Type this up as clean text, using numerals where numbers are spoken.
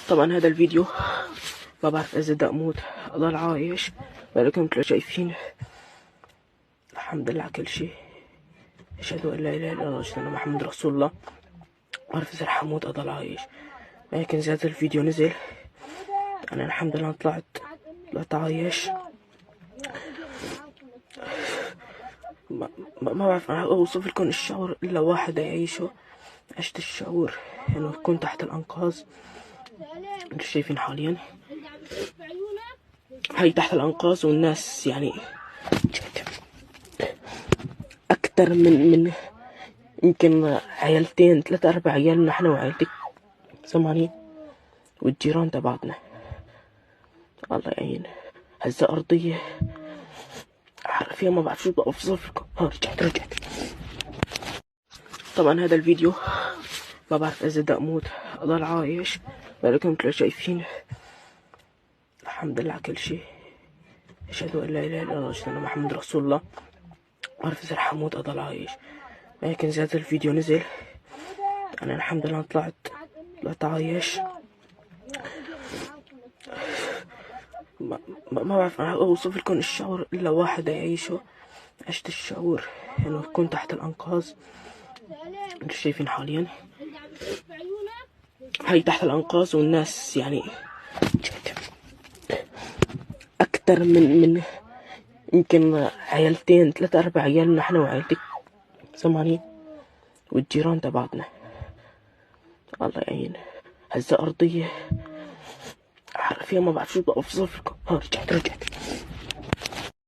طبعا هذا الفيديو ما بعرف اذا بدي اموت اضل عايش، ولكن مثل ما شايفين الحمد لله على كل شيء. اشهد ان لا اله الا الله واشهد ان محمد رسول الله. ما بعرف اذا رح اموت اضل عايش، ولكن اذا هذا الفيديو نزل انا الحمد لله طلعت عايش. ما بعرف انا اوصف لكم الشعور الا واحد يعيشه. عشت الشعور انه كنت تحت الانقاض. انتوا شايفين حاليا هاي تحت الانقاض، والناس يعني اكتر من يمكن عيالتين 3-4 عيال، نحن وعيلتي سامعين، والجيران تبعتنا. الله يعين. هزة أرضية حرفيا ما بعرف شو بدي أوصف لكم. رجعت. طبعا هذا الفيديو ما بعرف إذا بدي أموت أضل عايش، ولكن مثل ما شايفين الحمد لله على كل شيء. أشهد أن لا إله إلا الله وأشهد أن محمد رسول الله. ما بعرف إذا رح أموت أضل عايش، ولكن إذا هذا الفيديو نزل أنا الحمد لله طلعت عايش. ما بعرف انا اوصف لكم الشعور الا واحد يعيشه. عشت الشعور انه كنت تحت الانقاض. انتوا شايفين حاليا هاي تحت الانقاض، والناس يعني اكتر من يمكن عيالتين 3-4 عيال، نحن وعيلتي سامعين، والجيران تبعتنا. الله يعين. هزة أرضية حرفيا ما بعرف شو بدي أوصف لكم. رجعت.